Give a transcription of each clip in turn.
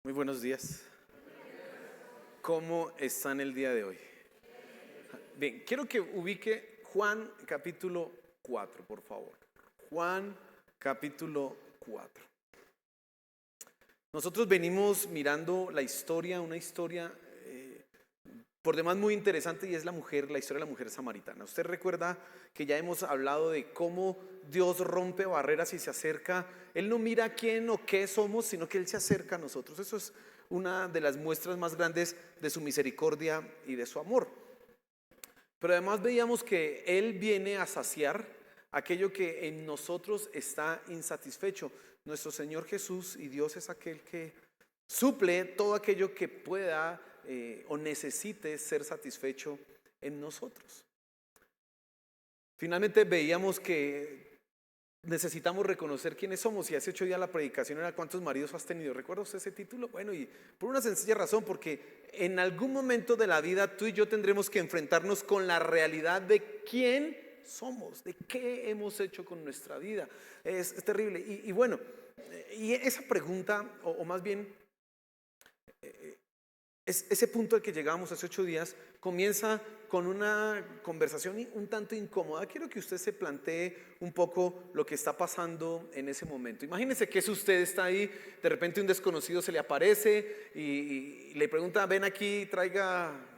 Muy buenos días. ¿Cómo están el día de hoy? Bien, quiero que ubique Juan capítulo 4, por favor. Juan capítulo 4. Nosotros venimos mirando la historia, una historia por demás muy interesante, y es la historia de la mujer samaritana. Usted recuerda que ya hemos hablado de cómo Dios rompe barreras y se acerca. Él no mira quién o qué somos, sino que Él se acerca a nosotros. Eso es una de las muestras más grandes de su misericordia y de su amor. Pero además veíamos que Él viene a saciar aquello que en nosotros está insatisfecho. Nuestro Señor Jesús y Dios es aquel que suple todo aquello que pueda o necesite ser satisfecho en nosotros. Finalmente veíamos que necesitamos reconocer quiénes somos, y hace 8 días la predicación era ¿cuántos maridos has tenido? ¿Recuerda usted ese título? Bueno, y por una sencilla razón, porque en algún momento de la vida tú y yo tendremos que enfrentarnos con la realidad de quién somos, de qué hemos hecho con nuestra vida. Es terrible. Y bueno, y esa pregunta, o más bien ese punto al que llegamos hace 8 días, comienza con una conversación un tanto incómoda. Quiero que usted se plantee un poco lo que está pasando en ese momento. Imagínese que si usted está ahí, de repente un desconocido se le aparece y le pregunta: ven aquí,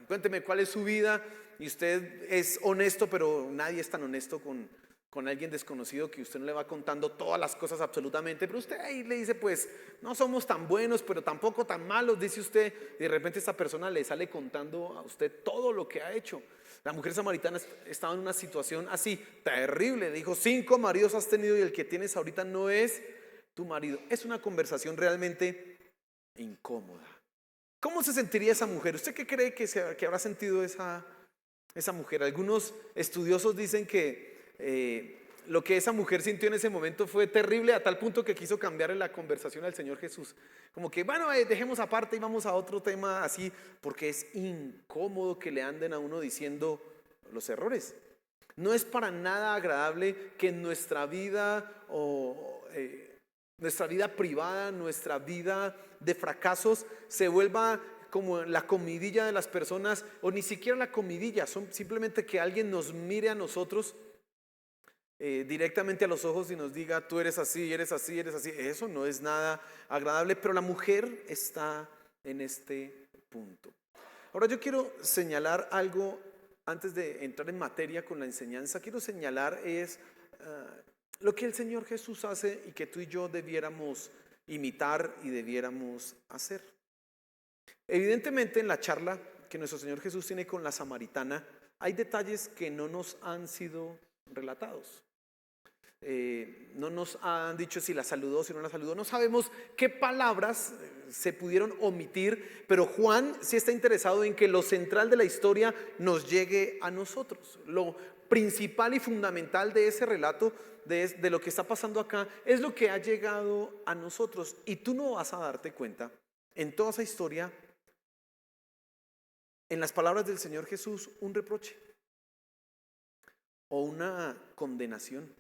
cuénteme cuál es su vida. Y usted es honesto, pero nadie es tan honesto con alguien desconocido, que usted no le va contando todas las cosas absolutamente, pero usted ahí le dice: pues no somos tan buenos, pero tampoco tan malos, dice usted, y de repente esta persona le sale contando a usted todo lo que ha hecho. La mujer samaritana estaba en una situación así, terrible. Dijo: 5 maridos has tenido y el que tienes ahorita no es tu marido. Es una conversación realmente incómoda. ¿Cómo se sentiría esa mujer? ¿Usted qué cree que habrá sentido esa mujer? Algunos estudiosos dicen que lo que esa mujer sintió en ese momento fue terrible, a tal punto que quiso cambiarle la conversación al Señor Jesús. Como que bueno, dejemos aparte y vamos a otro tema así, porque es incómodo que le anden a uno diciendo los errores. No es para nada agradable que en nuestra vida nuestra vida privada, nuestra vida de fracasos se vuelva como la comidilla de las personas, o ni siquiera la comidilla, simplemente que alguien nos mire a nosotros directamente a los ojos y nos diga: tú eres así, eres así, eres así. Eso no es nada agradable, pero la mujer está en este punto. Ahora yo quiero señalar algo antes de entrar en materia con la enseñanza. Quiero señalar lo que el Señor Jesús hace y que tú y yo debiéramos imitar y debiéramos hacer. Evidentemente, en la charla que nuestro Señor Jesús tiene con la samaritana, hay detalles que no nos han sido relatados. No nos han dicho si la saludó, si no la saludó. No sabemos qué palabras se pudieron omitir, pero Juan sí está interesado en que lo central de la historia nos llegue a nosotros. Lo principal y fundamental de ese relato, de lo que está pasando acá, es lo que ha llegado a nosotros. Y tú no vas a darte cuenta en toda esa historia, en las palabras del Señor Jesús, un reproche o una condenación.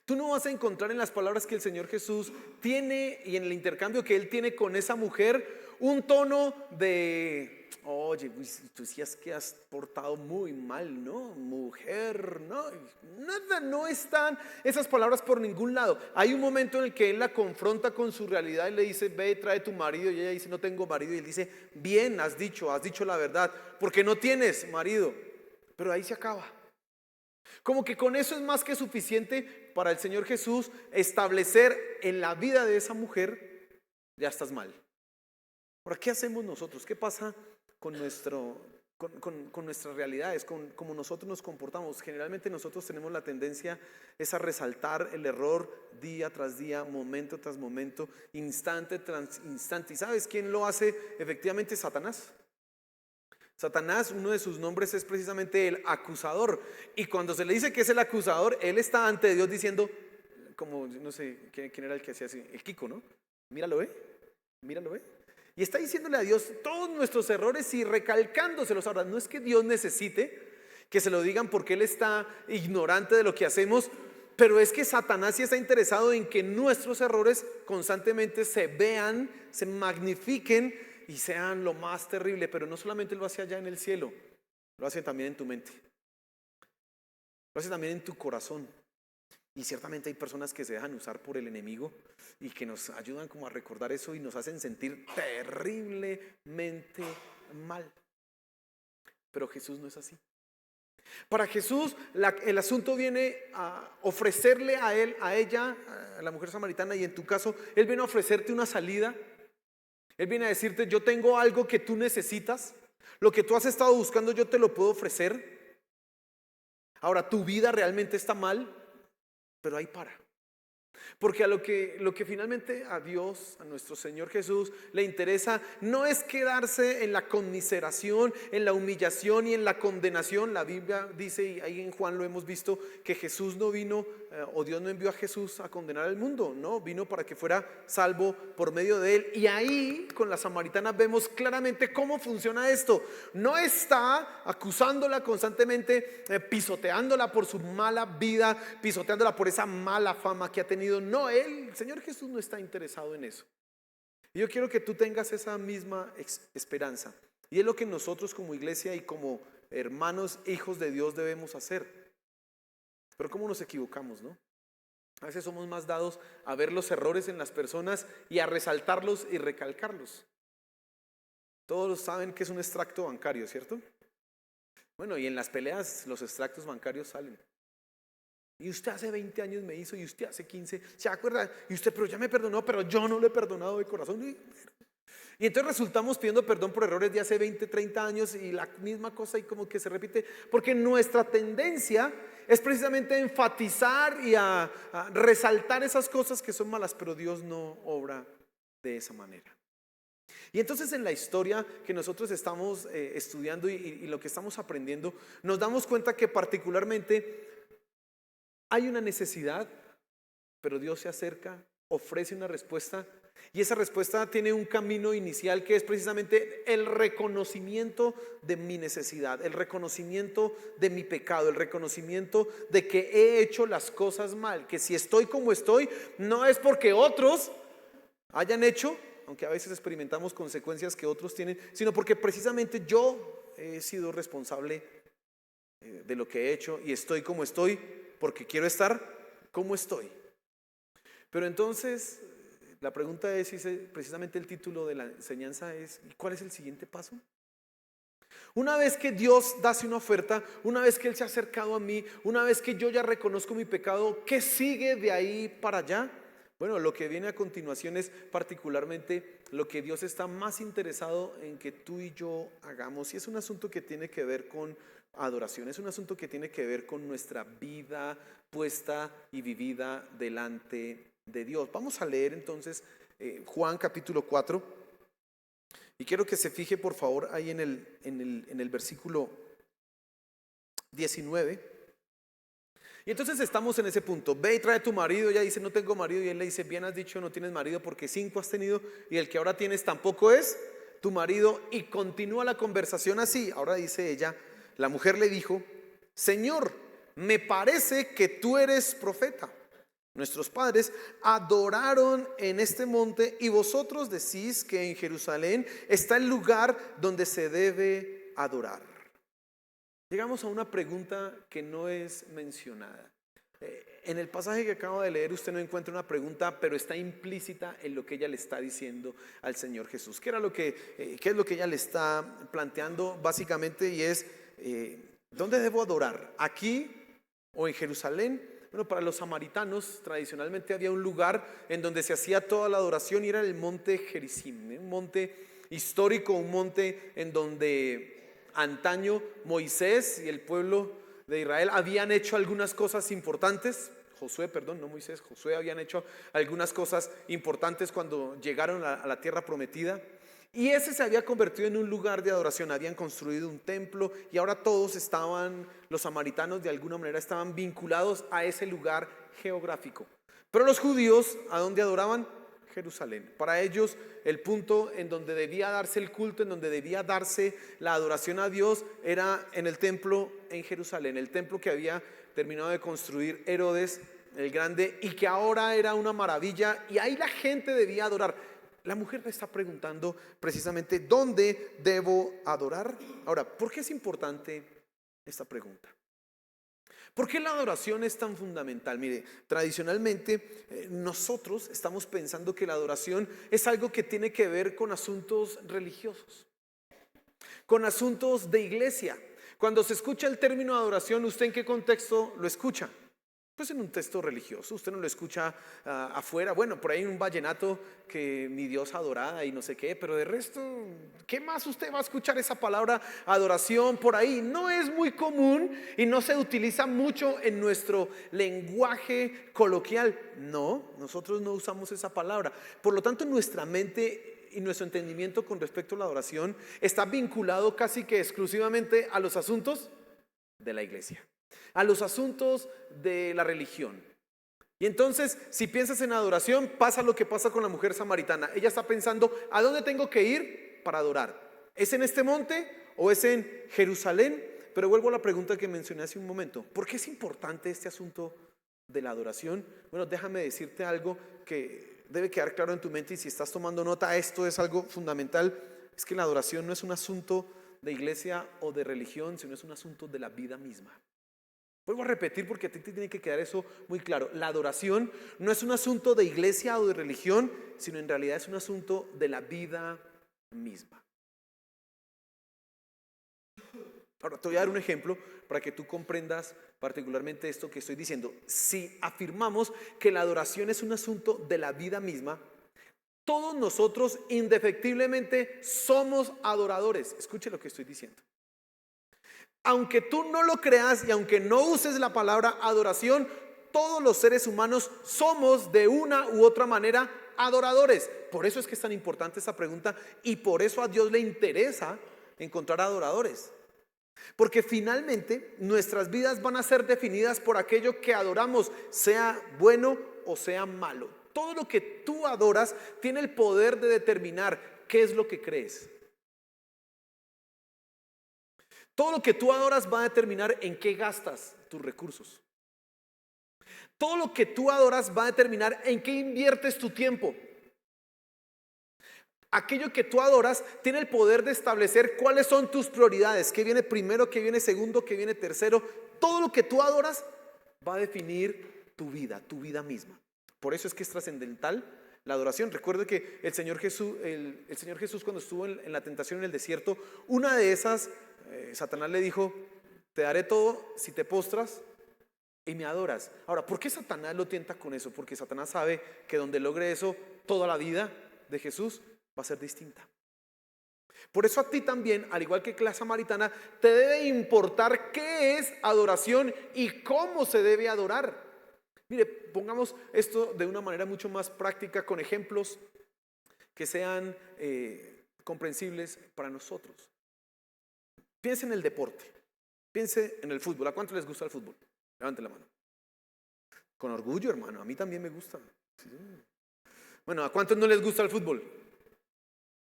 Tú no vas a encontrar en las palabras que el Señor Jesús tiene y en el intercambio que Él tiene con esa mujer un tono de: oye, tú sí es que has portado muy mal, ¿no? Mujer, no, nada, no están esas palabras por ningún lado. Hay un momento en el que Él la confronta con su realidad y le dice: ve, trae tu marido, y ella dice: no tengo marido, y Él dice: bien, has dicho la verdad, porque no tienes marido. Pero ahí se acaba. Como que con eso es más que suficiente para el Señor Jesús establecer en la vida de esa mujer: ya estás mal. Ahora, ¿qué hacemos nosotros? ¿Qué pasa con nuestras realidades, con cómo nosotros nos comportamos? Generalmente nosotros tenemos la tendencia es a resaltar el error día tras día, momento tras momento, instante tras instante. ¿Y sabes quién lo hace? Efectivamente, Satanás. Satanás, uno de sus nombres es precisamente el acusador. Y cuando se le dice que es el acusador, él está ante Dios diciendo, como no sé quién era el que hacía así, el Kiko, ¿no? Míralo, míralo, y está diciéndole a Dios todos nuestros errores y recalcándoselos. Ahora, no es que Dios necesite que se lo digan porque Él está ignorante de lo que hacemos, Pero es que Satanás sí está interesado en que nuestros errores constantemente se vean, se magnifiquen y sean lo más terrible. Pero no solamente lo hace allá en el cielo, lo hace también en tu mente, lo hace también en tu corazón. Y ciertamente hay personas que se dejan usar por el enemigo y que nos ayudan como a recordar eso y nos hacen sentir terriblemente mal. Pero Jesús no es así. Para Jesús el asunto viene a ofrecerle a él, a ella, a la mujer samaritana, y en tu caso, Él viene a ofrecerte una salida. Él viene a decirte: yo tengo algo que tú necesitas, lo que tú has estado buscando yo te lo puedo ofrecer. Ahora, tu vida realmente está mal, pero ahí para. Porque a lo que finalmente a Dios, a nuestro Señor Jesús, le interesa no es quedarse en la conmiseración, en la humillación y en la condenación. La Biblia dice, y ahí en Juan lo hemos visto, que Jesús no vino, o Dios no envió a Jesús a condenar al mundo, no, vino para que fuera salvo por medio de él. Y ahí con la samaritana vemos claramente cómo funciona esto. No está acusándola constantemente, pisoteándola por su mala vida, pisoteándola por esa mala fama que ha tenido. No, el Señor Jesús no está interesado en eso. Y yo quiero que tú tengas esa misma esperanza. Y es lo que nosotros como iglesia y como hermanos, hijos de Dios debemos hacer. Pero cómo nos equivocamos, ¿no? A veces somos más dados a ver los errores en las personas y a resaltarlos y recalcarlos. Todos saben que es un extracto bancario, ¿cierto? Bueno, y en las peleas los extractos bancarios salen. Y usted hace 20 años me hizo, y usted hace 15, ¿se acuerda? Y usted, pero ya me perdonó, pero yo no lo he perdonado de corazón. Y entonces resultamos pidiendo perdón por errores de hace 20, 30 años y la misma cosa y como que se repite, porque nuestra tendencia es precisamente enfatizar y a resaltar esas cosas que son malas, pero Dios no obra de esa manera. Y entonces en la historia que nosotros estamos estudiando y lo que estamos aprendiendo, nos damos cuenta que particularmente hay una necesidad, pero Dios se acerca, ofrece una respuesta, y esa respuesta tiene un camino inicial que es precisamente el reconocimiento de mi necesidad, el reconocimiento de mi pecado, el reconocimiento de que he hecho las cosas mal, que si estoy como estoy no es porque otros hayan hecho, aunque a veces experimentamos consecuencias que otros tienen, sino porque precisamente yo he sido responsable de lo que he hecho y estoy como estoy porque quiero estar como estoy. Pero entonces la pregunta es, precisamente el título de la enseñanza es: ¿y cuál es el siguiente paso? Una vez que Dios hace una oferta, una vez que Él se ha acercado a mí, una vez que yo ya reconozco mi pecado, ¿qué sigue de ahí para allá? Bueno, lo que viene a continuación es particularmente lo que Dios está más interesado en que tú y yo hagamos. Y es un asunto que tiene que ver con adoración, es un asunto que tiene que ver con nuestra vida puesta y vivida delante de Dios. Vamos a leer entonces Juan capítulo 4 y quiero que se fije por favor ahí en el versículo 19. Y entonces estamos en ese punto: ve y trae a tu marido. Ella dice: no tengo marido. Y él le dice: bien has dicho, no tienes marido, porque 5 has tenido y el que ahora tienes tampoco es tu marido. Y continúa la conversación así. Ahora dice ella, la mujer le dijo: Señor, me parece que tú eres profeta. Nuestros padres adoraron en este monte y vosotros decís que en Jerusalén está el lugar donde se debe adorar. Llegamos a una pregunta que no es mencionada. En el pasaje que acabo de leer usted no encuentra una pregunta, pero está implícita en lo que ella le está diciendo al Señor Jesús. ¿Qué es lo que ella le está planteando básicamente? Y es, ¿dónde debo adorar? ¿Aquí o en Jerusalén? Bueno, para los samaritanos tradicionalmente había un lugar en donde se hacía toda la adoración y era el monte Gerizim, un monte histórico, un monte en donde antaño Moisés y el pueblo de Israel habían hecho algunas cosas importantes. Josué habían hecho algunas cosas importantes cuando llegaron a la tierra prometida. Y ese se había convertido en un lugar de adoración. Habían construido un templo y ahora todos los samaritanos de alguna manera estaban vinculados a ese lugar geográfico. Pero los judíos, ¿a dónde adoraban? Jerusalén. Para ellos el punto en donde debía darse el culto, en donde debía darse la adoración a Dios, era en el templo en Jerusalén, el templo que había terminado de construir Herodes el grande, y que ahora era una maravilla, y ahí la gente debía adorar. La mujer le está preguntando precisamente, ¿dónde debo adorar? Ahora, ¿por qué es importante esta pregunta? ¿Por qué la adoración es tan fundamental? Mire, tradicionalmente nosotros estamos pensando que la adoración es algo que tiene que ver con asuntos religiosos, con asuntos de iglesia. Cuando se escucha el término adoración, ¿usted en qué contexto lo escucha? Pues en un texto religioso. Usted no lo escucha afuera. Bueno, por ahí en un vallenato que mi Dios adorada y no sé qué, pero de resto, ¿qué más usted va a escuchar esa palabra adoración por ahí? No es muy común y no se utiliza mucho en nuestro lenguaje coloquial. No, nosotros no usamos esa palabra. Por lo tanto, nuestra mente y nuestro entendimiento con respecto a la adoración está vinculado casi que exclusivamente a los asuntos de la iglesia, a los asuntos de la religión. Y entonces, si piensas en adoración, pasa lo que pasa con la mujer samaritana. Ella está pensando, ¿a dónde tengo que ir para adorar? ¿Es en este monte o es en Jerusalén? Pero vuelvo a la pregunta que mencioné hace un momento. ¿Por qué es importante este asunto de la adoración? Bueno, déjame decirte algo que debe quedar claro en tu mente, y si estás tomando nota, esto es algo fundamental. Es que la adoración no es un asunto de iglesia o de religión, sino es un asunto de la vida misma. Vuelvo a repetir porque a ti te tiene que quedar eso muy claro. La adoración no es un asunto de iglesia o de religión, sino en realidad es un asunto de la vida misma. Ahora te voy a dar un ejemplo para que tú comprendas particularmente esto que estoy diciendo. Si afirmamos que la adoración es un asunto de la vida misma, todos nosotros indefectiblemente somos adoradores. Escuche lo que estoy diciendo. Aunque tú no lo creas y aunque no uses la palabra adoración, todos los seres humanos somos de una u otra manera adoradores. Por eso es que es tan importante esta pregunta y por eso a Dios le interesa encontrar adoradores. Porque finalmente nuestras vidas van a ser definidas por aquello que adoramos, sea bueno o sea malo. Todo lo que tú adoras tiene el poder de determinar qué es lo que crees. Todo lo que tú adoras va a determinar en qué gastas tus recursos. Todo lo que tú adoras va a determinar en qué inviertes tu tiempo. Aquello que tú adoras tiene el poder de establecer cuáles son tus prioridades, qué viene primero, qué viene segundo, qué viene tercero. Todo lo que tú adoras va a definir tu vida misma. Por eso es que es trascendental la adoración. Recuerde que el Señor Jesús cuando estuvo en la tentación en el desierto, una de esas, Satanás le dijo, te daré todo si te postras y me adoras. Ahora, ¿por qué Satanás lo tienta con eso? Porque Satanás sabe que donde logre eso, toda la vida de Jesús va a ser distinta. Por eso a ti también, al igual que la samaritana, te debe importar qué es adoración y cómo se debe adorar. Mire, pongamos esto de una manera mucho más práctica, con ejemplos que sean comprensibles para nosotros. Piense en el deporte, piense en el fútbol. ¿A cuánto les gusta el fútbol? Levante la mano. Con orgullo, hermano, a mí también me gusta. Sí. Bueno, ¿a cuántos no les gusta el fútbol?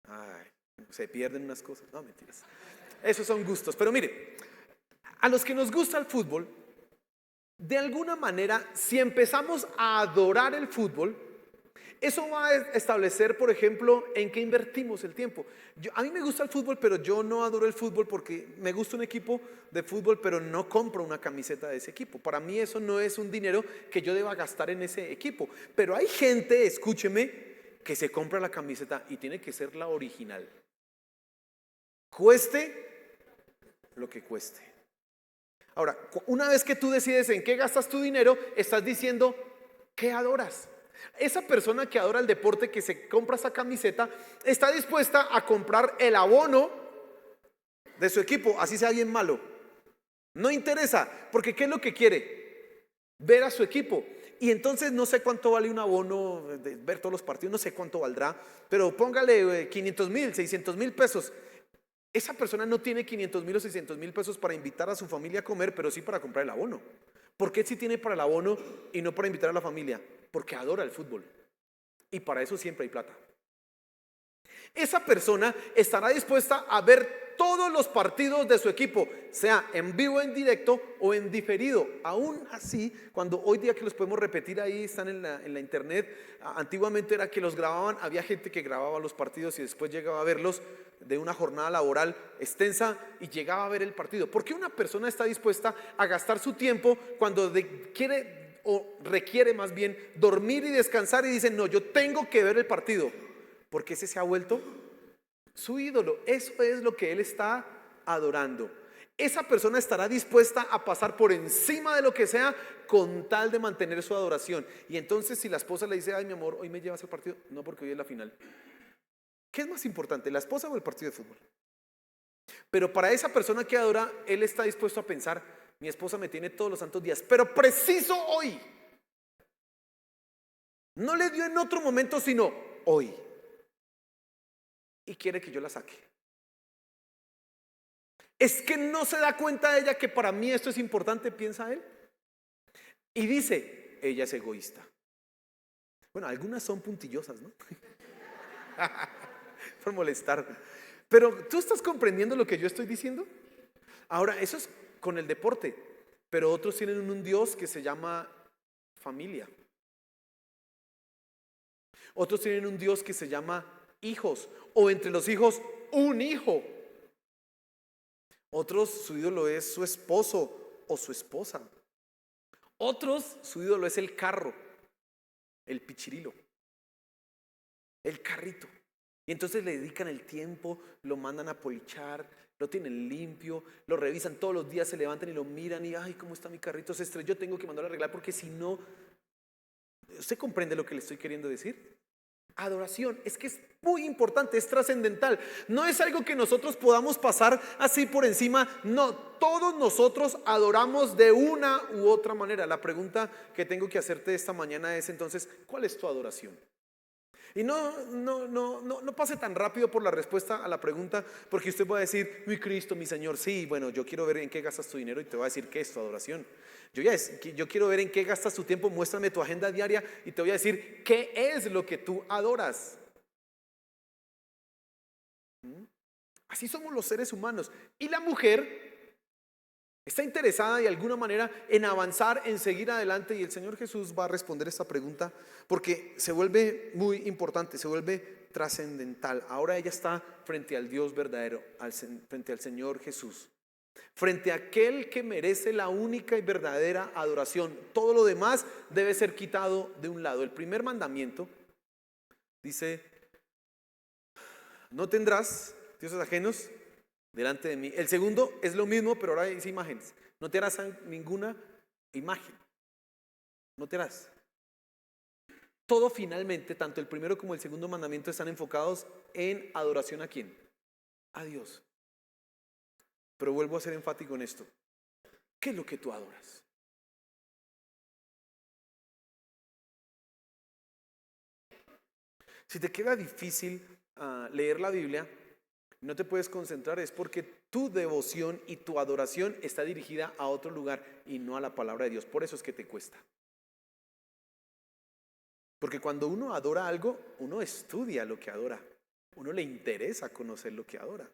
Ay, se pierden unas cosas. No, mentiras. Esos son gustos. Pero mire, a los que nos gusta el fútbol, de alguna manera, si empezamos a adorar el fútbol, eso va a establecer, por ejemplo, en qué invertimos el tiempo. A mí me gusta el fútbol, pero yo no adoro el fútbol porque me gusta un equipo de fútbol, pero no compro una camiseta de ese equipo. Para mí eso no es un dinero que yo deba gastar en ese equipo. Pero hay gente, escúcheme, que se compra la camiseta y tiene que ser la original. Cueste lo que cueste. Ahora, una vez que tú decides en qué gastas tu dinero, estás diciendo qué adoras. Esa persona que adora el deporte, que se compra esa camiseta, está dispuesta a comprar el abono de su equipo, así sea bien malo. No interesa, porque ¿qué es lo que quiere? Ver a su equipo. Y entonces no sé cuánto vale un abono, de ver todos los partidos, no sé cuánto valdrá, pero póngale 500,000, 600,000 pesos. Esa persona no tiene 500,000 o 600,000 pesos para invitar a su familia a comer, pero sí para comprar el abono. ¿Por qué sí tiene para el abono y no para invitar a la familia? Porque adora el fútbol. Y para eso siempre hay plata. Esa persona estará dispuesta a ver todos los partidos de su equipo, sea en vivo, en directo o en diferido. Aún así, cuando hoy día que los podemos repetir ahí, están en la internet. Antiguamente era que los grababan, había gente que grababa los partidos y después llegaba a verlos de una jornada laboral extensa y llegaba a ver el partido. ¿Por qué una persona está dispuesta a gastar su tiempo cuando quiere o requiere más bien dormir y descansar y dice, no, yo tengo que ver el partido? Porque ese se ha vuelto su ídolo. Eso es lo que él está adorando. Esa persona estará dispuesta a pasar por encima de lo que sea con tal de mantener su adoración. Y entonces si la esposa le dice, ay mi amor, hoy me llevas al partido, no, porque hoy es la final. ¿Qué es más importante, la esposa o el partido de fútbol? Pero para esa persona que adora, él está dispuesto a pensar, mi esposa me tiene todos los santos días, pero preciso hoy. No le dio en otro momento, sino hoy. Y quiere que yo la saque. Es que no se da cuenta ella que para mí esto es importante, piensa él. Y dice, ella es egoísta. Bueno, algunas son puntillosas, ¿no? Por molestar. Pero ¿tú estás comprendiendo lo que yo estoy diciendo? Ahora, eso es con el deporte. Pero otros tienen un Dios que se llama familia. Otros tienen un Dios que se llama hijos, o entre los hijos un hijo. Otros su ídolo es su esposo o su esposa. Otros su ídolo es el carro, el pichirilo, el carrito. Y entonces le dedican el tiempo, lo mandan a polichar, lo tienen limpio, lo revisan todos los días, se levantan y lo miran y ay, ¿cómo está mi carrito? Se estrelló, tengo que mandarlo a arreglar porque si no, ¿usted comprende lo que le estoy queriendo decir? Adoración, es que es muy importante, es trascendental. No es algo que nosotros podamos pasar así por encima. No, todos nosotros adoramos de una u otra manera. La pregunta que tengo que hacerte esta mañana es entonces, ¿cuál es tu adoración? Y no pase tan rápido por la respuesta a la pregunta, porque usted va a decir, mi Cristo, mi Señor, sí, bueno, yo quiero ver en qué gastas tu dinero y te voy a decir qué es tu adoración. Yo quiero ver en qué gastas tu tiempo, muéstrame tu agenda diaria y te voy a decir qué es lo que tú adoras. Así somos los seres humanos. Y la mujer está interesada de alguna manera en avanzar, en seguir adelante, y el Señor Jesús va a responder esta pregunta porque se vuelve muy importante, se vuelve trascendental. Ahora ella está frente al Dios verdadero, frente al Señor Jesús, frente a aquel que merece la única y verdadera adoración. Todo lo demás debe ser quitado de un lado. El primer mandamiento dice, no tendrás dioses ajenos delante de mí. El segundo es lo mismo, pero ahora dice imágenes. No te harás ninguna imagen. No te harás. Todo finalmente, tanto el primero como el segundo mandamiento están enfocados en adoración ¿a quién? A Dios. Pero vuelvo a ser enfático en esto. ¿Qué es lo que tú adoras? Si te queda difícil leer la Biblia, no te puedes concentrar, es porque tu devoción y tu adoración está dirigida a otro lugar y no a la palabra de Dios. Por eso es que te cuesta. Porque cuando uno adora algo, uno estudia lo que adora. Uno le interesa conocer lo que adora.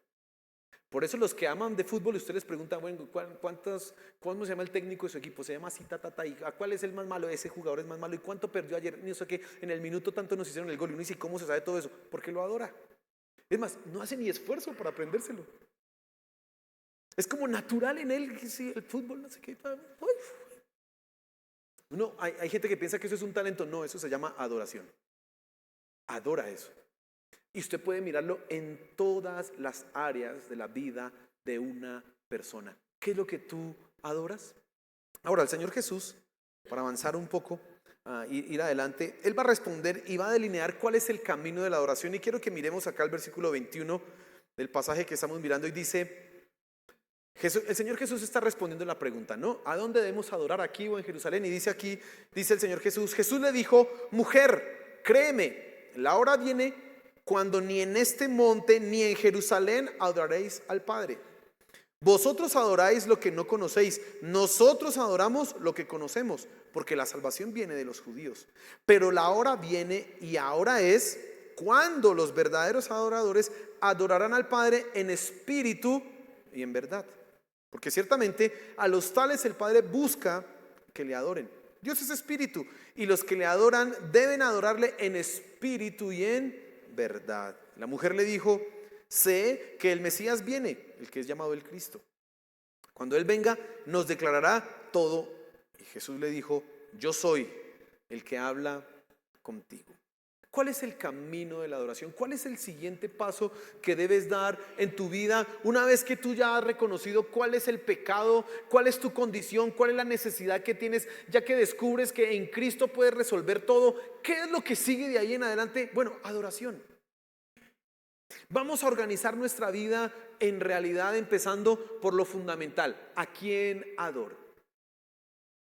Por eso los que aman de fútbol, usted les pregunta, bueno, ¿cómo se llama el técnico de su equipo? Se llama así, y ¿a cuál es el más malo? Ese jugador es más malo. ¿Y cuánto perdió ayer? No sé qué, en el minuto tanto nos hicieron el gol. Y uno dice, ¿cómo se sabe todo eso? Porque lo adora. Es más, no hace ni esfuerzo para aprendérselo. Es como natural en él, que sí, el fútbol, no sé qué. Hay gente que piensa que eso es un talento. No, eso se llama adoración. Adora eso. Y usted puede mirarlo en todas las áreas de la vida de una persona. ¿Qué es lo que tú adoras? Ahora, el Señor Jesús, para avanzar un poco, ir adelante, Él va a responder y va a delinear cuál es el camino de la adoración. Y quiero que miremos acá el versículo 21 del pasaje que estamos mirando y dice, el Señor Jesús está respondiendo la pregunta, ¿no? ¿A dónde debemos adorar, aquí o en Jerusalén? Y dice aquí, dice el Señor Jesús, Jesús le dijo, mujer, créeme, la hora viene cuando ni en este monte ni en Jerusalén adoraréis al Padre. Vosotros adoráis lo que no conocéis, nosotros adoramos lo que conocemos, porque la salvación viene de los judíos. Pero la hora viene y ahora es cuando los verdaderos adoradores adorarán al Padre en espíritu y en verdad. Porque ciertamente a los tales el Padre busca que le adoren. Dios es espíritu y los que le adoran deben adorarle en espíritu y en verdad. La mujer le dijo: sé que el Mesías viene, el que es llamado el Cristo. Cuando Él venga, nos declarará todo. Y Jesús le dijo: yo soy el que habla contigo. ¿Cuál es el camino de la adoración? ¿Cuál es el siguiente paso que debes dar en tu vida una vez que tú ya has reconocido cuál es el pecado, cuál es tu condición, cuál es la necesidad que tienes, ya que descubres que en Cristo puedes resolver todo? ¿Qué es lo que sigue de ahí en adelante? Bueno, adoración. Vamos a organizar nuestra vida en realidad empezando por lo fundamental: ¿a quién adoro?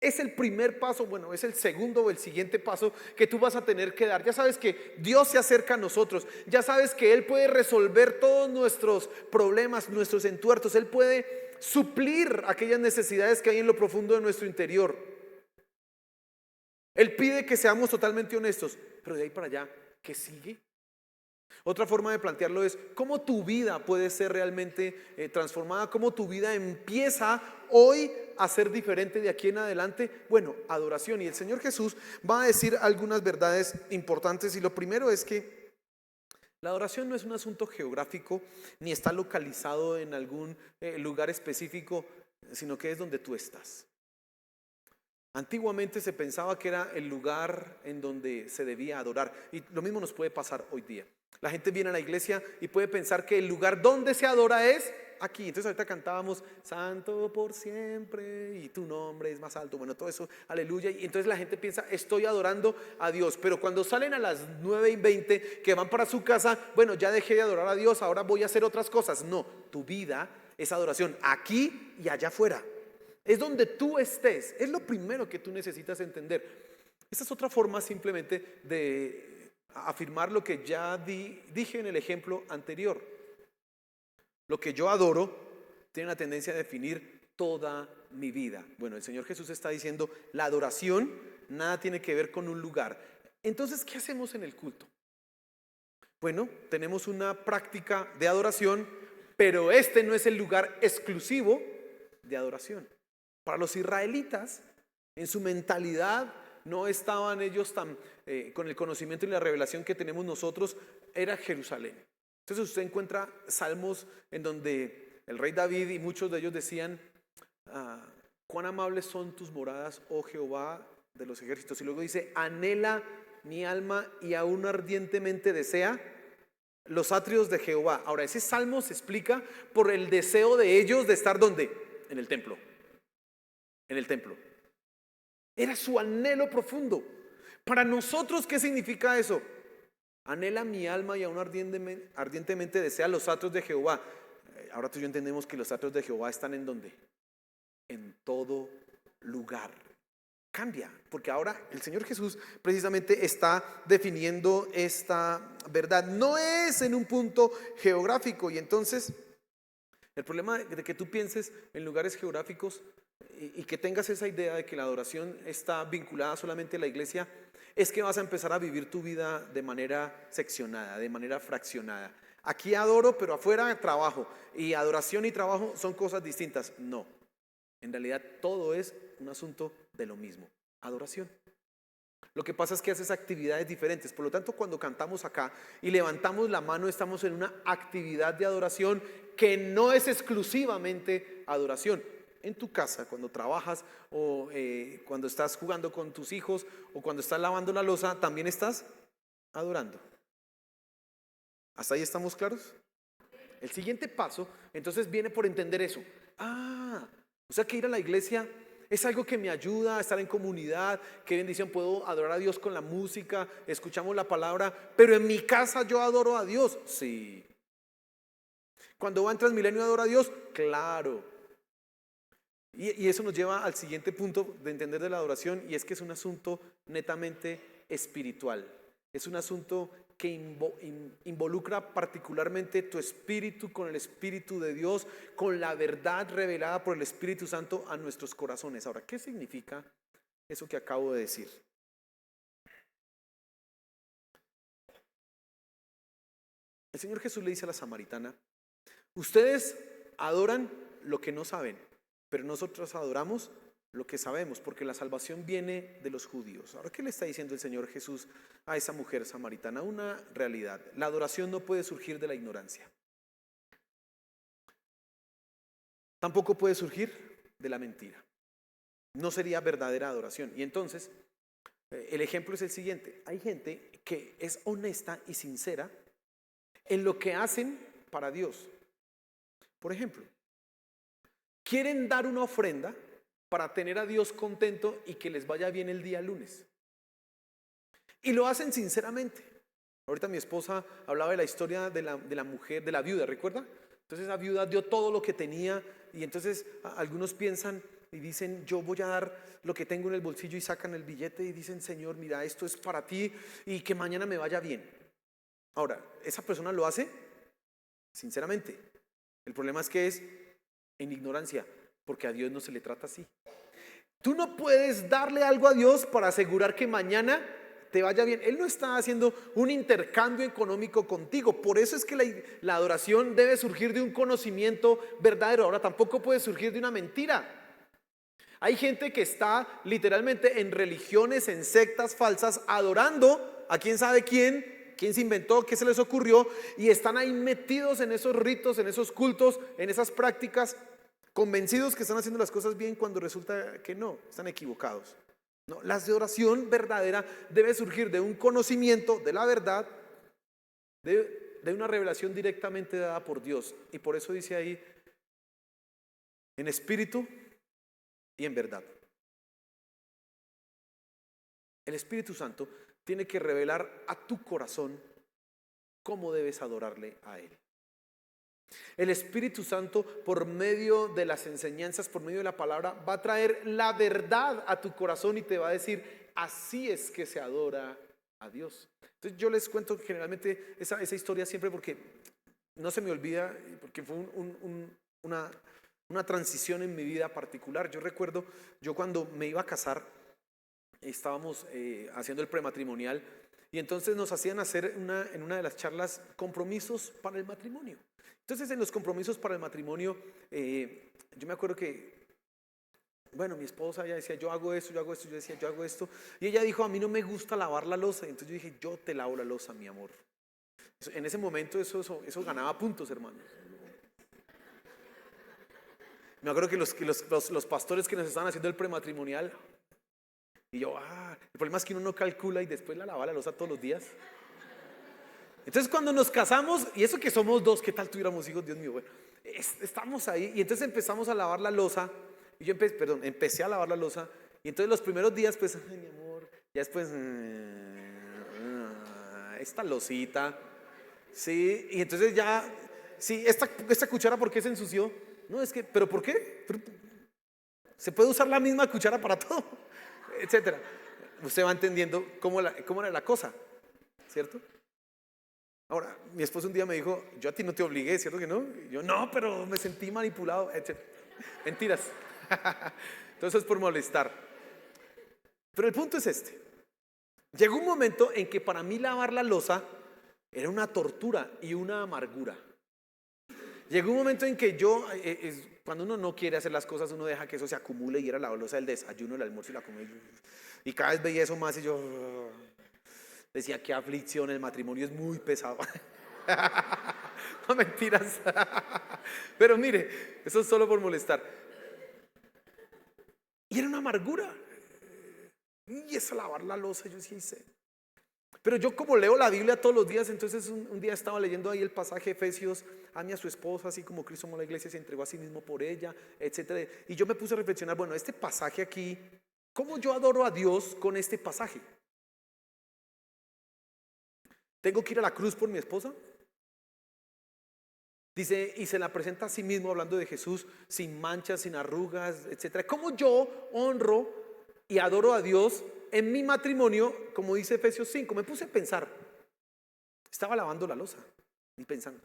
Es el primer paso, bueno, es el segundo o el siguiente paso que tú vas a tener que dar. Ya sabes que Dios se acerca a nosotros, ya sabes que Él puede resolver todos nuestros problemas, nuestros entuertos. Él puede suplir aquellas necesidades que hay en lo profundo de nuestro interior. Él pide que seamos totalmente honestos, pero de ahí para allá, ¿qué sigue? Otra forma de plantearlo es cómo tu vida puede ser realmente transformada, cómo tu vida empieza hoy a ser diferente de aquí en adelante. Bueno, adoración. Y el Señor Jesús va a decir algunas verdades importantes, y lo primero es que la adoración no es un asunto geográfico ni está localizado en algún lugar específico, sino que es donde tú estás. Antiguamente se pensaba que era el lugar en donde se debía adorar, y lo mismo nos puede pasar hoy día. La gente viene a la iglesia y puede pensar que el lugar donde se adora es aquí. Entonces ahorita cantábamos santo por siempre y tu nombre es más alto, bueno, todo eso, aleluya. Y entonces la gente piensa: estoy adorando a Dios. Pero cuando salen a las 9:20 que van para su casa, bueno, ya dejé de adorar a Dios, ahora voy a hacer otras cosas. No, tu vida es adoración aquí y allá afuera. Es donde tú estés, es lo primero que tú necesitas entender. Esta es otra forma simplemente de afirmar lo que ya dije en el ejemplo anterior. Lo que yo adoro tiene una tendencia a definir toda mi vida. Bueno, el Señor Jesús está diciendo: la adoración nada tiene que ver con un lugar. Entonces, ¿qué hacemos en el culto? Bueno, tenemos una práctica de adoración, pero este no es el lugar exclusivo de adoración. Para los israelitas, en su mentalidad, no estaban ellos tan con el conocimiento y la revelación que tenemos nosotros. Era Jerusalén. Entonces usted encuentra salmos en donde el rey David y muchos de ellos decían: cuán amables son tus moradas, oh Jehová de los ejércitos. Y luego dice: anhela mi alma y aún ardientemente desea los atrios de Jehová. Ahora, ese salmo se explica por el deseo de ellos de estar ¿dónde? En el templo. En el templo. Era su anhelo profundo. Para nosotros, ¿qué significa eso? Anhela mi alma y aún ardientemente desea los atrios de Jehová. Ahora tú y yo entendemos que los atrios de Jehová están ¿en dónde? En todo lugar. Cambia, porque ahora el Señor Jesús precisamente está definiendo esta verdad. No es en un punto geográfico, y entonces el problema de que tú pienses en lugares geográficos y que tengas esa idea de que la adoración está vinculada solamente a la iglesia, es que vas a empezar a vivir tu vida de manera seccionada, de manera fraccionada. Aquí adoro, pero afuera trabajo. Y adoración y trabajo son cosas distintas. No, en realidad todo es un asunto de lo mismo: adoración. Lo que pasa es que haces actividades diferentes. Por lo tanto, cuando cantamos acá y levantamos la mano, estamos en una actividad de adoración que no es exclusivamente adoración. En tu casa, cuando trabajas, o cuando estás jugando con tus hijos, o cuando estás lavando la loza, también estás adorando. ¿Hasta ahí estamos claros? El siguiente paso entonces viene por entender eso. O sea que ir a la iglesia es algo que me ayuda a estar en comunidad. Qué bendición, puedo adorar a Dios con la música, escuchamos la palabra, pero en mi casa yo adoro a Dios. Sí. Cuando va en Transmilenio adoro a Dios, claro. Y eso nos lleva al siguiente punto de entender de la adoración, y es que es un asunto netamente espiritual. Es un asunto que involucra particularmente tu espíritu con el Espíritu de Dios, con la verdad revelada por el Espíritu Santo a nuestros corazones. Ahora, ¿qué significa eso que acabo de decir? El Señor Jesús le dice a la samaritana: ustedes adoran lo que no saben, pero nosotros adoramos lo que sabemos, porque la salvación viene de los judíos. Ahora, ¿qué le está diciendo el Señor Jesús a esa mujer samaritana? Una realidad: la adoración no puede surgir de la ignorancia, tampoco puede surgir de la mentira. No sería verdadera adoración. Y entonces, el ejemplo es el siguiente: hay gente que es honesta y sincera en lo que hacen para Dios. Por ejemplo, quieren dar una ofrenda para tener a Dios contento y que les vaya bien el día lunes. Y lo hacen sinceramente. Ahorita mi esposa hablaba de la historia de la mujer, de la viuda, ¿recuerda? Entonces la viuda dio todo lo que tenía y entonces algunos piensan y dicen: yo voy a dar lo que tengo en el bolsillo, y sacan el billete y dicen: Señor, mira, esto es para ti y que mañana me vaya bien. Ahora, esa persona lo hace sinceramente. El problema es que es en ignorancia, porque a Dios no se le trata así. Tú no puedes darle algo a Dios para asegurar que mañana te vaya bien. Él no está haciendo un intercambio económico contigo. Por eso es que la adoración debe surgir de un conocimiento verdadero. Ahora, tampoco puede surgir de una mentira. Hay gente que está literalmente en religiones, en sectas falsas, adorando a quién sabe quién se inventó, qué se les ocurrió, y están ahí metidos en esos ritos, en esos cultos, en esas prácticas, convencidos que están haciendo las cosas bien cuando resulta que no, están equivocados. No, la adoración verdadera debe surgir de un conocimiento de la verdad, de una revelación directamente dada por Dios. Y por eso dice ahí: en espíritu y en verdad. El Espíritu Santo tiene que revelar a tu corazón cómo debes adorarle a Él. El Espíritu Santo, por medio de las enseñanzas, por medio de la palabra, va a traer la verdad a tu corazón y te va a decir: así es que se adora a Dios. Entonces yo les cuento generalmente esa historia siempre porque no se me olvida, porque fue una transición en mi vida particular. Yo recuerdo, yo cuando me iba a casar, estábamos haciendo el prematrimonial, y entonces nos hacían hacer en una de las charlas compromisos para el matrimonio. Entonces, en los compromisos para el matrimonio, yo me acuerdo que, bueno, mi esposa ella decía: yo hago esto, yo hago esto. Yo decía: yo hago esto. Y ella dijo: a mí no me gusta lavar la loza. Entonces yo dije: yo te lavo la loza, mi amor. En ese momento eso ganaba puntos, hermanos. Me acuerdo que los pastores que nos estaban haciendo el prematrimonial, y yo: el problema es que uno no calcula y después la lava la loza todos los días. Entonces cuando nos casamos, y eso que somos dos, ¿qué tal tuviéramos hijos? Dios mío, bueno, estamos ahí, y entonces empezamos a lavar la loza, y yo empecé a lavar la loza, y entonces los primeros días, pues, ay, mi amor, ya después, esta losita, sí, y entonces ya, sí, esta cuchara, ¿por qué se ensució? No, es que, ¿pero por qué? Se puede usar la misma cuchara para todo, etcétera. Usted va entendiendo cómo era la cosa, ¿cierto? Ahora, mi esposo un día me dijo: yo a ti no te obligué, ¿cierto que no? Y yo: no, pero me sentí manipulado, etc. Mentiras. Entonces es por molestar. Pero el punto es este: llegó un momento en que para mí lavar la loza era una tortura y una amargura. Llegó un momento en que yo, cuando uno no quiere hacer las cosas, uno deja que eso se acumule, y era la loza del desayuno, el almuerzo y la comida. Y cada vez veía eso más y yo decía: qué aflicción, el matrimonio es muy pesado. No, mentiras. Pero mire, eso es solo por molestar. Y era una amargura. Y eso, lavar la loza, yo sí hice. Pero yo, como leo la Biblia todos los días, entonces un día estaba leyendo ahí el pasaje de Efesios: ame a su esposa así como Cristo amó a la iglesia y se entregó a sí mismo por ella, etcétera. Y yo me puse a reflexionar: bueno, este pasaje aquí, ¿cómo yo adoro a Dios con este pasaje? ¿Tengo que ir a la cruz por mi esposa? Dice: y se la presenta a sí mismo, hablando de Jesús, sin manchas, sin arrugas, etcétera. ¿Cómo yo honro y adoro a Dios en mi matrimonio, como dice Efesios 5? Me puse a pensar. Estaba lavando la loza y pensando.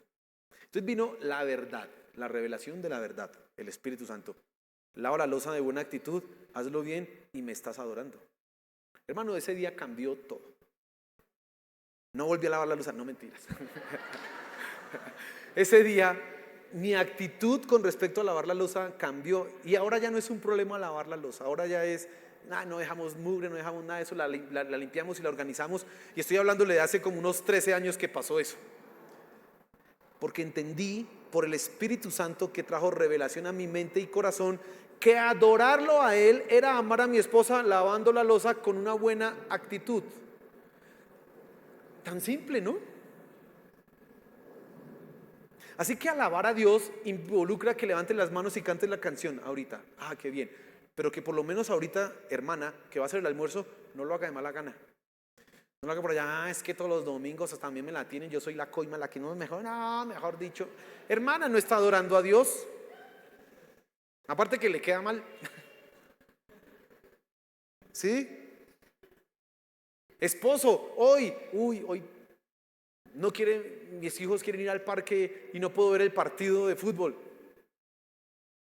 Entonces vino la verdad, la revelación de la verdad, el Espíritu Santo. Lava la loza de buena actitud, hazlo bien y me estás adorando. Hermano, ese día cambió todo. No volví a lavar la loza, no, mentiras. Ese día mi actitud con respecto a lavar la loza cambió y ahora ya no es un problema lavar la loza, ahora ya es, no dejamos mugre, no dejamos nada de eso, la limpiamos y la organizamos. Y estoy hablándole de hace como unos 13 años que pasó eso. Porque entendí por el Espíritu Santo que trajo revelación a mi mente y corazón que adorarlo a Él era amar a mi esposa lavando la loza con una buena actitud. Tan simple, ¿no? Así que alabar a Dios involucra que levantes las manos y cantes la canción ahorita. Qué bien. Pero que por lo menos ahorita, hermana, que va a hacer el almuerzo, no lo haga de mala gana. No lo haga por allá, es que todos los domingos hasta también me la tienen, yo soy la coima, la que no es mejor. No, mejor dicho, hermana, no está adorando a Dios. Aparte que le queda mal. ¿Sí? Esposo, hoy no quieren, mis hijos quieren ir al parque y no puedo ver el partido de fútbol.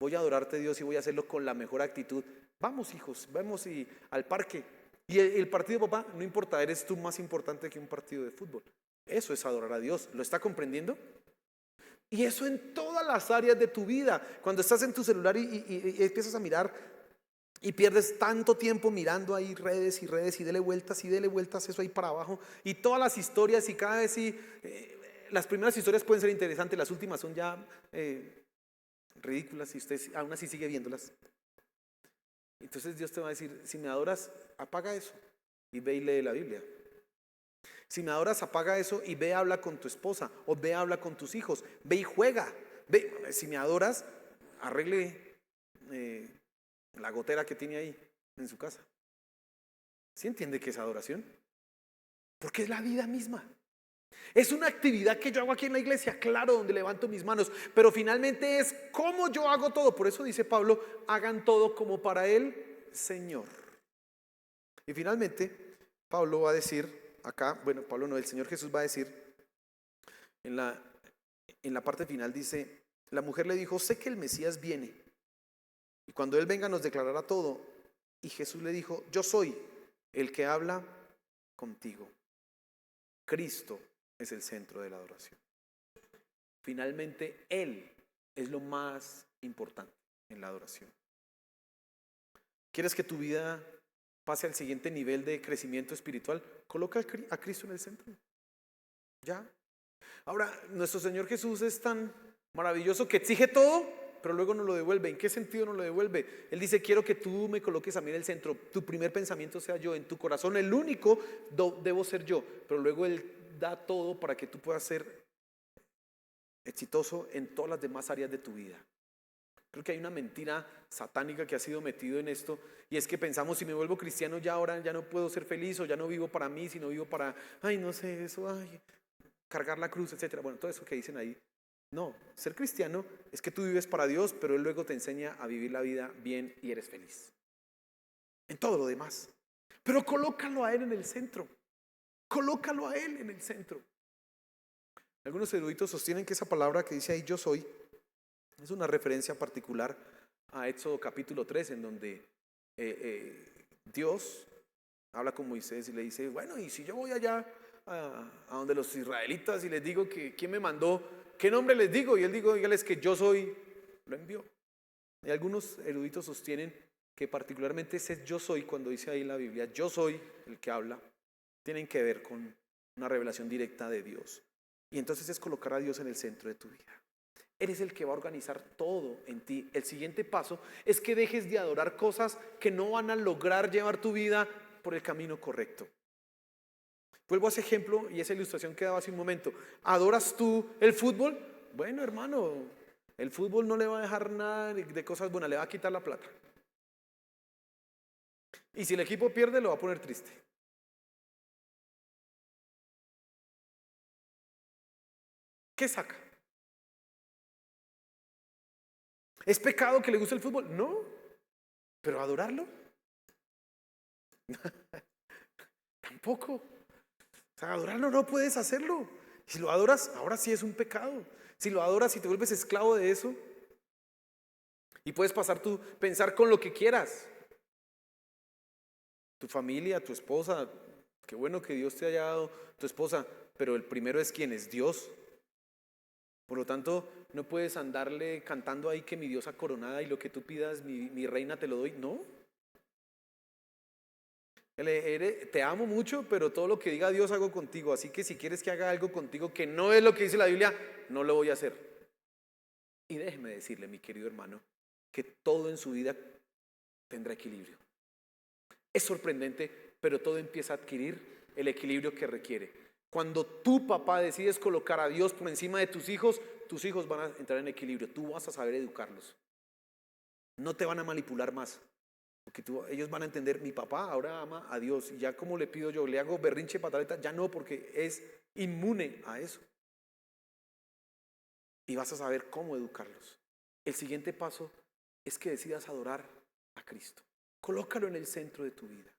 Voy a adorarte, Dios, y voy a hacerlo con la mejor actitud. Vamos, hijos, vamos al parque. Y el partido, papá, no importa, eres tú más importante que un partido de fútbol. Eso es adorar a Dios. ¿Lo está comprendiendo? Y eso en todas las áreas de tu vida. Cuando estás en tu celular y empiezas a mirar y pierdes tanto tiempo mirando ahí redes y dele vueltas eso ahí para abajo. Y todas las historias y cada vez las primeras historias pueden ser interesantes, las últimas son ya ridículas y usted aún así sigue viéndolas. Entonces Dios te va a decir, si me adoras, apaga eso y ve y lee la Biblia. Si me adoras, apaga eso y ve, habla con tu esposa o ve, habla con tus hijos, ve y juega. Ve, si me adoras, arregle la gotera que tiene ahí en su casa. ¿Sí entiende que es adoración? Porque es la vida misma. Es una actividad que yo hago aquí en la iglesia, claro, donde levanto mis manos, pero finalmente es como yo hago todo. Por eso dice Pablo, hagan todo como para el Señor. Y finalmente, Pablo va a decir acá, bueno, Pablo no, el Señor Jesús va a decir, en la parte final dice, la mujer le dijo, sé que el Mesías viene, y cuando Él venga nos declarará todo. Y Jesús le dijo, yo soy el que habla contigo. Cristo es el centro de la adoración. Finalmente, Él es lo más importante en la adoración. ¿Quieres que tu vida pase al siguiente nivel de crecimiento espiritual? Coloca a Cristo en el centro. Ya. Ahora, nuestro Señor Jesús es tan maravilloso que exige todo, pero luego nos lo devuelve. ¿En qué sentido nos lo devuelve? Él dice, quiero que tú me coloques a mí en el centro. Tu primer pensamiento sea yo. En tu corazón el único debo ser yo. Pero luego Él da todo para que tú puedas ser exitoso en todas las demás áreas de tu vida. Creo que hay una mentira satánica que ha sido metido en esto, y es que pensamos, si me vuelvo cristiano ya ahora ya no puedo ser feliz, o ya no vivo para mí, sino vivo para, no sé, eso, cargar la cruz, etcétera. Bueno, todo eso que dicen ahí. No, ser cristiano es que tú vives para Dios, pero Él luego te enseña a vivir la vida bien y eres feliz en todo lo demás. Pero colócalo a Él en el centro. Colócalo a Él en el centro. Algunos eruditos sostienen que esa palabra que dice ahí, yo soy, es una referencia particular a Éxodo capítulo 3, en donde Dios habla con Moisés y le dice, bueno, y si yo voy allá a donde los israelitas y les digo que quién me mandó, ¿qué nombre les digo? Y él dijo, dígales que yo soy, lo envió. Y algunos eruditos sostienen que particularmente ese yo soy, cuando dice ahí en la Biblia, yo soy el que habla, tienen que ver con una revelación directa de Dios. Y entonces es colocar a Dios en el centro de tu vida. Eres el que va a organizar todo en ti. El siguiente paso es que dejes de adorar cosas que no van a lograr llevar tu vida por el camino correcto. Vuelvo a ese ejemplo y esa ilustración que daba hace un momento. ¿Adoras tú el fútbol? Bueno, hermano, el fútbol no le va a dejar nada de cosas buenas, le va a quitar la plata. Y si el equipo pierde, lo va a poner triste. ¿Qué saca? ¿Es pecado que le guste el fútbol? No, pero adorarlo tampoco. O sea, adorarlo no puedes hacerlo. Si lo adoras, ahora sí es un pecado. Si lo adoras y te vuelves esclavo de eso, y puedes pensar con lo que quieras. Tu familia, tu esposa, qué bueno que Dios te haya dado tu esposa, pero el primero es ¿quién? Es Dios. Por lo tanto, no puedes andarle cantando ahí que mi diosa coronada y lo que tú pidas, mi reina te lo doy. No. Te amo mucho, pero todo lo que diga Dios hago contigo. Así que si quieres que haga algo contigo que no es lo que dice la Biblia, no lo voy a hacer. Y déjeme decirle, mi querido hermano, que todo en su vida tendrá equilibrio. Es sorprendente, pero todo empieza a adquirir el equilibrio que requiere. Cuando tu papá decides colocar a Dios por encima de tus hijos van a entrar en equilibrio. Tú vas a saber educarlos. No te van a manipular más. Porque ellos van a entender, mi papá ahora ama a Dios. Y ya como le pido yo, le hago berrinche, pataleta, ya no, porque es inmune a eso. Y vas a saber cómo educarlos. El siguiente paso es que decidas adorar a Cristo. Colócalo en el centro de tu vida.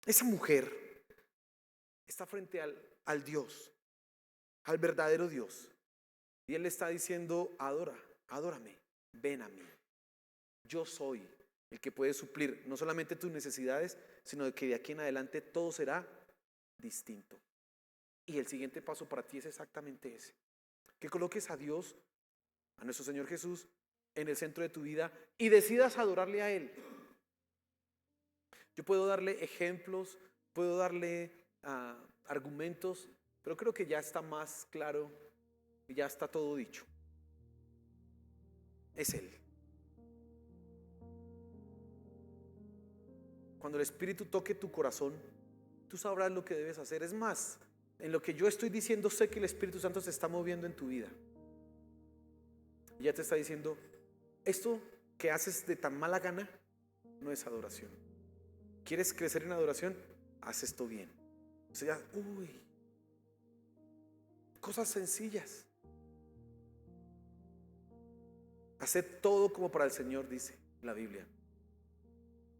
Esa mujer está frente al Dios, al verdadero Dios. Y Él le está diciendo, adórame, ven a mí. Yo soy el que puede suplir no solamente tus necesidades, sino que de aquí en adelante todo será distinto. Y el siguiente paso para ti es exactamente ese. Que coloques a Dios, a nuestro Señor Jesús, en el centro de tu vida y decidas adorarle a Él. Yo puedo darle ejemplos, puedo darle argumentos, pero creo que ya está más claro y ya está todo dicho. Es Él. Cuando el Espíritu toque tu corazón, tú sabrás lo que debes hacer. Es más, en lo que yo estoy diciendo, sé que el Espíritu Santo se está moviendo en tu vida. Y ya te está diciendo, esto que haces de tan mala gana no es adoración. ¿Quieres crecer en adoración? Haz esto bien. O sea, cosas sencillas. Haced todo como para el Señor, dice la Biblia.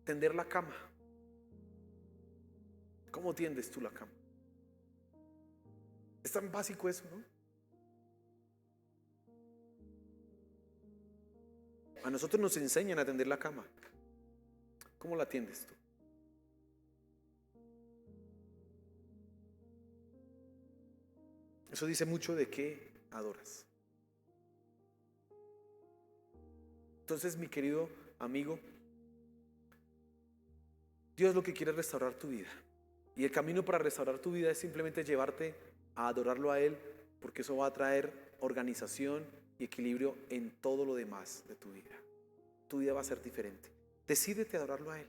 Tender la cama. ¿Cómo tiendes tú la cama? Es tan básico eso, ¿no? A nosotros nos enseñan a tender la cama. ¿Cómo la tiendes tú? Eso dice mucho de qué adoras. Entonces, mi querido amigo, Dios lo que quiere es restaurar tu vida. Y el camino para restaurar tu vida es simplemente llevarte a adorarlo a Él, porque eso va a traer organización y equilibrio en todo lo demás de tu vida. Tu vida va a ser diferente. Decídete a adorarlo a Él.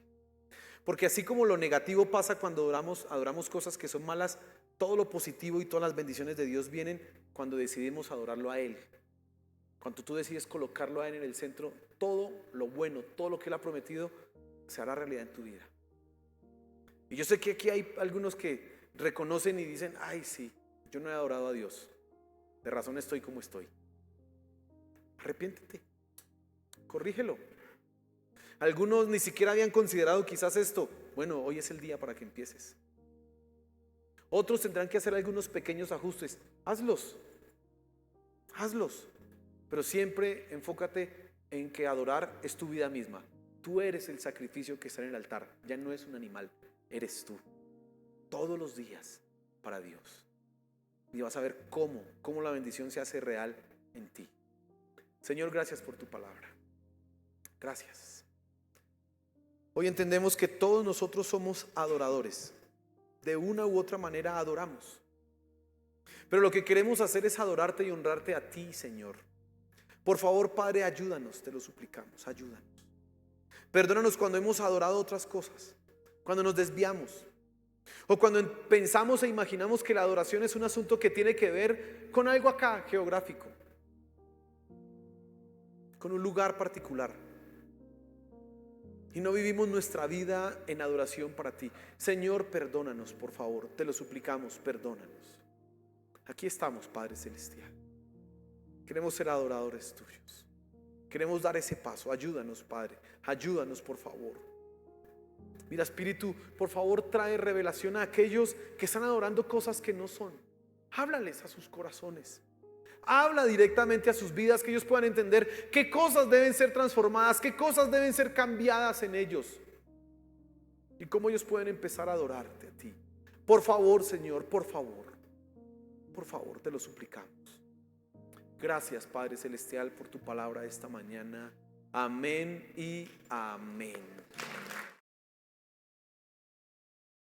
Porque así como lo negativo pasa cuando adoramos cosas que son malas, todo lo positivo y todas las bendiciones de Dios vienen cuando decidimos adorarlo a Él. Cuando tú decides colocarlo a Él en el centro, todo lo bueno, todo lo que Él ha prometido, se hará realidad en tu vida. Y yo sé que aquí hay algunos que reconocen y dicen, ay sí, yo no he adorado a Dios, de razón estoy como estoy. Arrepiéntete, corrígelo. Algunos ni siquiera habían considerado quizás esto. Bueno, hoy es el día para que empieces. Otros tendrán que hacer algunos pequeños ajustes. Hazlos. Pero siempre enfócate en que adorar es tu vida misma. Tú eres el sacrificio que está en el altar. Ya no es un animal, eres tú. Todos los días para Dios. Y vas a ver cómo la bendición se hace real en ti. Señor, gracias por tu palabra. Gracias. Hoy entendemos que todos nosotros somos adoradores. De una u otra manera adoramos. Pero lo que queremos hacer es adorarte y honrarte a ti, Señor. Por favor, Padre, ayúdanos, te lo suplicamos, ayúdanos. Perdónanos cuando hemos adorado otras cosas, cuando nos desviamos, o cuando pensamos e imaginamos que la adoración es un asunto que tiene que ver con algo acá geográfico, con un lugar particular. Y no vivimos nuestra vida en adoración para ti. Señor, perdónanos, por favor, te lo suplicamos, perdónanos. Aquí estamos, Padre Celestial. Queremos ser adoradores tuyos. Queremos dar ese paso. Ayúdanos, Padre. Ayúdanos, por favor. Mira, Espíritu, por favor, trae revelación a aquellos que están adorando cosas que no son. Háblales a sus corazones. Habla directamente a sus vidas, que ellos puedan entender qué cosas deben ser transformadas, qué cosas deben ser cambiadas en ellos y cómo ellos pueden empezar a adorarte a ti. Por favor, Señor, por favor, te lo suplicamos. Gracias, Padre Celestial, por tu palabra esta mañana. Amén y amén.